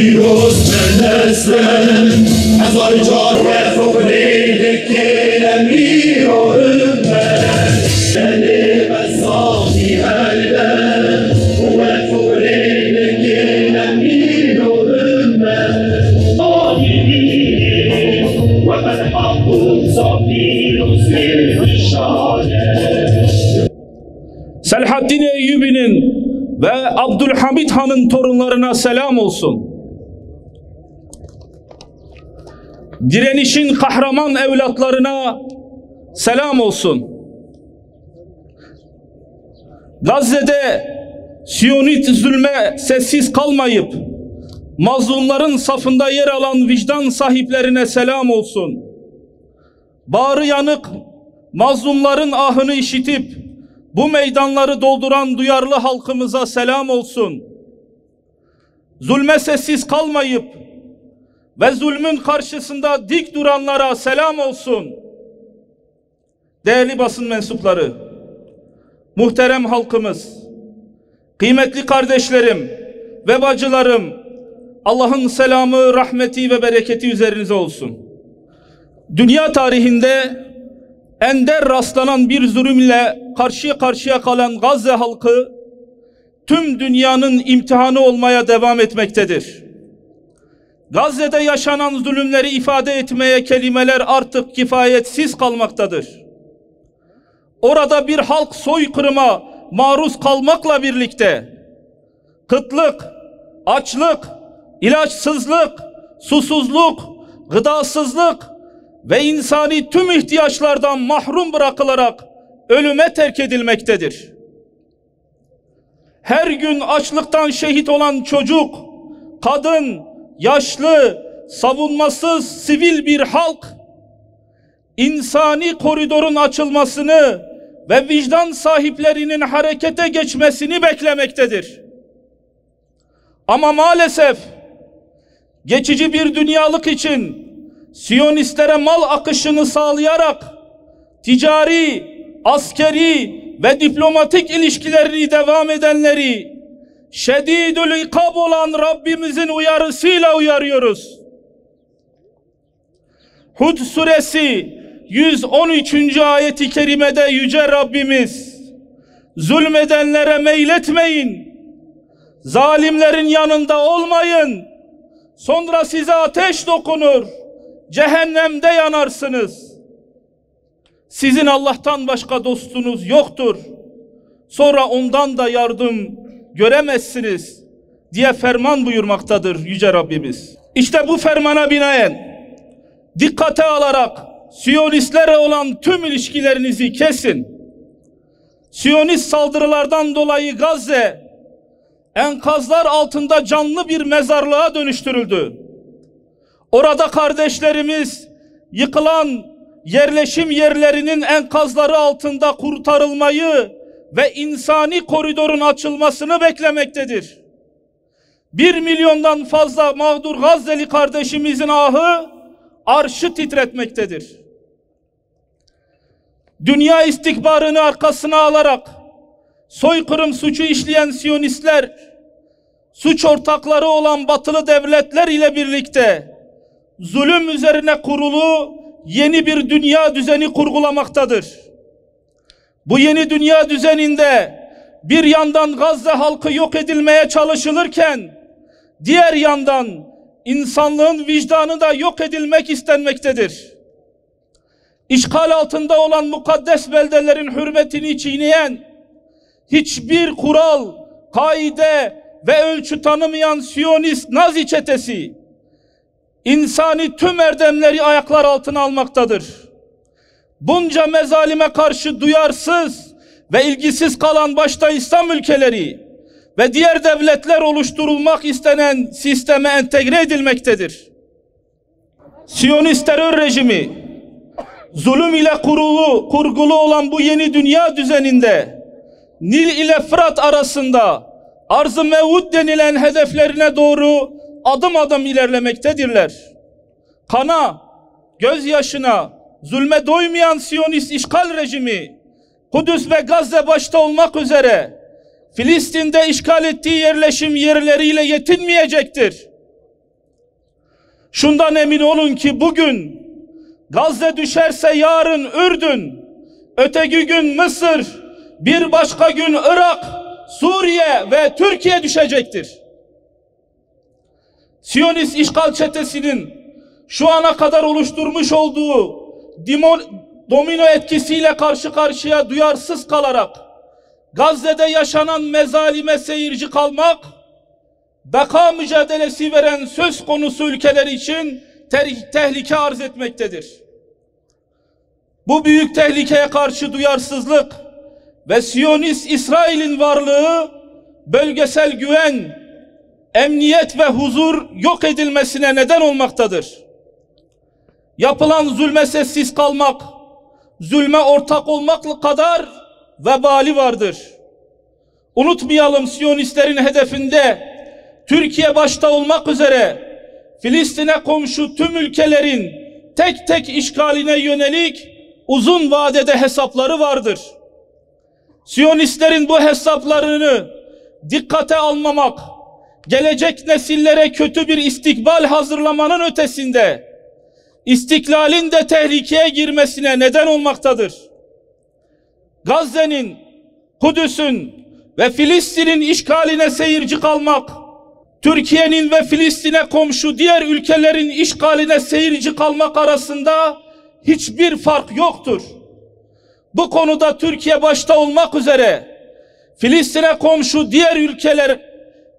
Virus neslen Ezar car ve fukriydik Kelem miro ümmet Kelime sahni elden Ve fukriydik Kelem miro ümmet Ahiriyim Ve ben hakkım Virus Selahaddin Eyyubi'nin ve Abdülhamid Han'ın torunlarına selam olsun. Direnişin kahraman evlatlarına selam olsun. Gazze'de Siyonist zulme sessiz kalmayıp mazlumların safında yer alan vicdan sahiplerine selam olsun. Bağrı yanık mazlumların ahını işitip bu meydanları dolduran duyarlı halkımıza selam olsun. Zulme sessiz kalmayıp ve zulmün karşısında dik duranlara selam olsun. Değerli basın mensupları, muhterem halkımız, kıymetli kardeşlerim ve bacılarım, Allah'ın selamı, rahmeti ve bereketi üzerinize olsun. Dünya tarihinde ender rastlanan bir zulümle karşıya karşıya kalan Gazze halkı tüm dünyanın imtihanı olmaya devam etmektedir. Gazze'de yaşanan zulümleri ifade etmeye kelimeler artık kifayetsiz kalmaktadır. Orada bir halk soykırıma maruz kalmakla birlikte kıtlık, açlık, ilaçsızlık, susuzluk, gıdasızlık ve insani tüm ihtiyaçlardan mahrum bırakılarak ölüme terk edilmektedir. Her gün açlıktan şehit olan çocuk, kadın, yaşlı, savunmasız sivil bir halk, insani koridorun açılmasını ve vicdan sahiplerinin harekete geçmesini beklemektedir. Ama maalesef geçici bir dünyalık için Siyonistlere mal akışını sağlayarak ticari, askeri ve diplomatik ilişkilerini devam edenleri şedidül ikab olan Rabbimizin uyarısıyla uyarıyoruz. Hud suresi 113. ayeti kerimede yüce Rabbimiz zulmedenlere meyletmeyin, zalimlerin yanında olmayın, sonra size ateş dokunur, cehennemde yanarsınız. Sizin Allah'tan başka dostunuz yoktur. Sonra ondan da yardım göremezsiniz diye ferman buyurmaktadır yüce Rabbimiz. İşte bu fermana binaen dikkate alarak Siyonistlere olan tüm ilişkilerinizi kesin. Siyonist saldırılardan dolayı Gazze enkazlar altında canlı bir mezarlığa dönüştürüldü. Orada kardeşlerimiz yıkılan yerleşim yerlerinin enkazları altında kurtarılmayı ve insani koridorun açılmasını beklemektedir. 1 milyondan fazla mağdur Gazze'li kardeşimizin ahı arşı titretmektedir. Dünya istikbarını arkasına alarak soykırım suçu işleyen Siyonistler, suç ortakları olan batılı devletler ile birlikte zulüm üzerine kurulu yeni bir dünya düzeni kurgulamaktadır. Bu yeni dünya düzeninde bir yandan Gazze halkı yok edilmeye çalışılırken diğer yandan insanlığın vicdanı da yok edilmek istenmektedir. İşgal altında olan mukaddes beldelerin hürmetini çiğneyen, hiçbir kural, kaide ve ölçü tanımayan Siyonist Nazi çetesi insani tüm erdemleri ayaklar altına almaktadır. Bunca mezalime karşı duyarsız ve ilgisiz kalan başta İslam ülkeleri ve diğer devletler oluşturulmak istenen sisteme entegre edilmektedir. Siyonist terör rejimi zulüm ile kurgulu olan bu yeni dünya düzeninde Nil ile Fırat arasında arz-ı mevud denilen hedeflerine doğru adım adım ilerlemektedirler. Kana, gözyaşına, zulme doymayan Siyonist işgal rejimi, Kudüs ve Gazze başta olmak üzere Filistin'de işgal ettiği yerleşim yerleriyle yetinmeyecektir. Şundan emin olun ki bugün Gazze düşerse yarın Ürdün, öteki gün Mısır, bir başka gün Irak, Suriye ve Türkiye düşecektir. Siyonist işgal çetesinin şu ana kadar oluşturmuş olduğu domino etkisiyle karşı karşıya duyarsız kalarak Gazze'de yaşanan mezalime seyirci kalmak, beka mücadelesi veren söz konusu ülkeler için tehlike arz etmektedir. Bu büyük tehlikeye karşı duyarsızlık ve Siyonist İsrail'in varlığı bölgesel güven, emniyet ve huzur yok edilmesine neden olmaktadır. Yapılan zulme sessiz kalmak, zulme ortak olmakla kadar vebali vardır. Unutmayalım, Siyonistlerin hedefinde Türkiye başta olmak üzere Filistin'e komşu tüm ülkelerin tek tek işgaline yönelik uzun vadede hesapları vardır. Siyonistlerin bu hesaplarını dikkate almamak, gelecek nesillere kötü bir istikbal hazırlamanın ötesinde istiklalin de tehlikeye girmesine neden olmaktadır. Gazze'nin, Kudüs'ün ve Filistin'in işgaline seyirci kalmak, Türkiye'nin ve Filistin'e komşu diğer ülkelerin işgaline seyirci kalmak arasında hiçbir fark yoktur. Bu konuda Türkiye başta olmak üzere Filistin'e komşu diğer ülkeler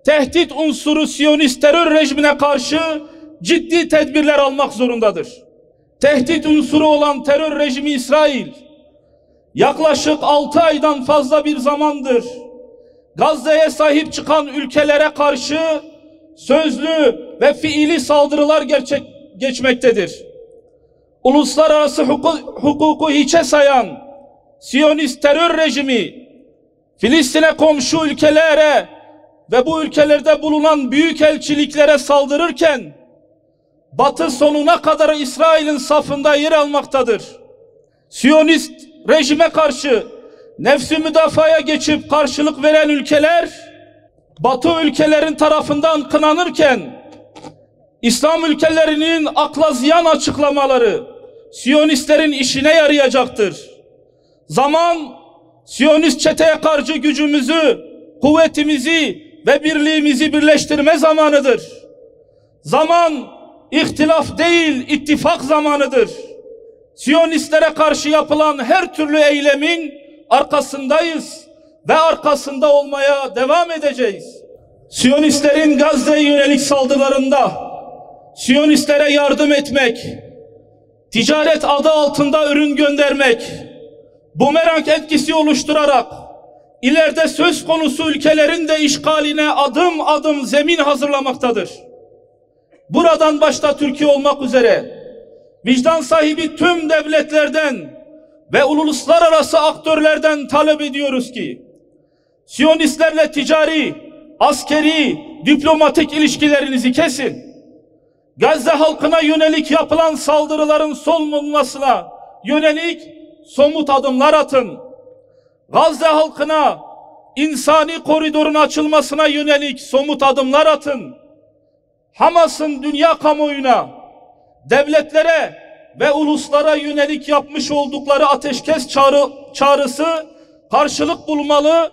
tehdit unsuru Siyonist terör rejimine karşı ciddi tedbirler almak zorundadır. Tehdit unsuru olan terör rejimi İsrail yaklaşık 6 aydan fazla bir zamandır Gazze'ye sahip çıkan ülkelere karşı sözlü ve fiili saldırılar geçmektedir. Uluslararası hukuku hiçe sayan Siyonist terör rejimi Filistin'e komşu ülkelere ve bu ülkelerde bulunan büyükelçiliklere saldırırken Batı sonuna kadar İsrail'in safında yer almaktadır. Siyonist rejime karşı nefsi müdafaya geçip karşılık veren ülkeler Batı ülkelerin tarafından kınanırken İslam ülkelerinin akla ziyan açıklamaları Siyonistlerin işine yarayacaktır. Zaman Siyonist çeteye karşı gücümüzü, kuvvetimizi ve birliğimizi birleştirme zamanıdır. Zaman ihtilaf değil, ittifak zamanıdır. Siyonistlere karşı yapılan her türlü eylemin arkasındayız ve arkasında olmaya devam edeceğiz. Siyonistlerin Gazze'ye yönelik saldırılarında Siyonistlere yardım etmek, ticaret adı altında ürün göndermek, bumerang etkisi oluşturarak ileride söz konusu ülkelerin de işgaline adım adım zemin hazırlamaktadır. Buradan başta Türkiye olmak üzere vicdan sahibi tüm devletlerden ve uluslararası aktörlerden talep ediyoruz ki Siyonistlerle ticari, askeri, diplomatik ilişkilerinizi kesin. Gazze halkına yönelik yapılan saldırıların son bulmasına yönelik somut adımlar atın. Gazze halkına insani koridorun açılmasına yönelik somut adımlar atın. Hamas'ın dünya kamuoyuna, devletlere ve uluslara yönelik yapmış oldukları ateşkes çağrısı karşılık bulmalı,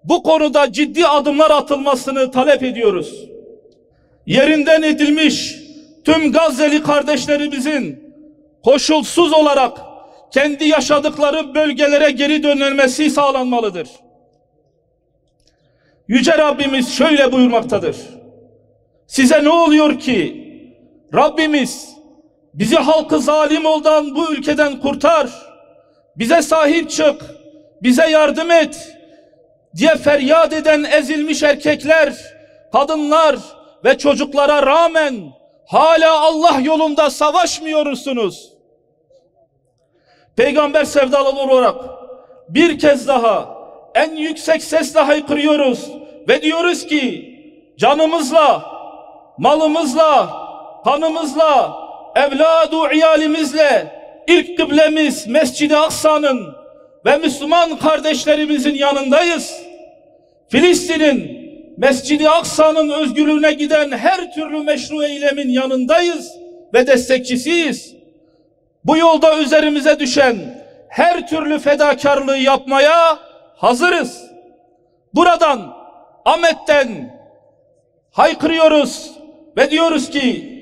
bu konuda ciddi adımlar atılmasını talep ediyoruz. Yerinden edilmiş tüm Gazze'li kardeşlerimizin koşulsuz olarak kendi yaşadıkları bölgelere geri dönülmesi sağlanmalıdır. Yüce Rabbimiz şöyle buyurmaktadır: size ne oluyor ki Rabbimiz bizi halkı zalim olan bu ülkeden kurtar, bize sahip çık, bize yardım et diye feryat eden ezilmiş erkekler, kadınlar ve çocuklara rağmen hala Allah yolunda savaşmıyorsunuz. Peygamber sevdalı olarak bir kez daha en yüksek sesle haykırıyoruz ve diyoruz ki canımızla, malımızla, kanımızla, evladu iyalimizle ilk kıblemiz Mescid-i Aksa'nın ve Müslüman kardeşlerimizin yanındayız. Filistin'in Mescid-i Aksa'nın özgürlüğüne giden her türlü meşru eylemin yanındayız ve destekçisiyiz. Bu yolda üzerimize düşen her türlü fedakarlığı yapmaya hazırız. Buradan, Ahmet'ten haykırıyoruz ve diyoruz ki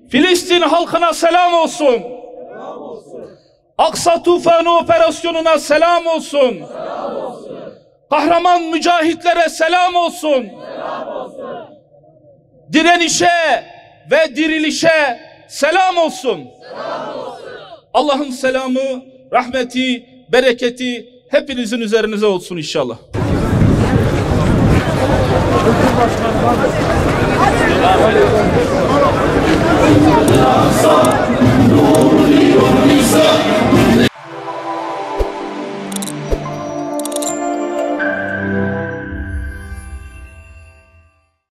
Filistin halkına selam olsun. Selam olsun. Aksa Tufanı operasyonuna selam olsun. Selam olsun. Kahraman mücahitlere selam olsun. Selam olsun. Direnişe ve dirilişe selam olsun. Selam olsun. Allah'ın selamı, rahmeti, bereketi hepinizin üzerinize olsun inşallah.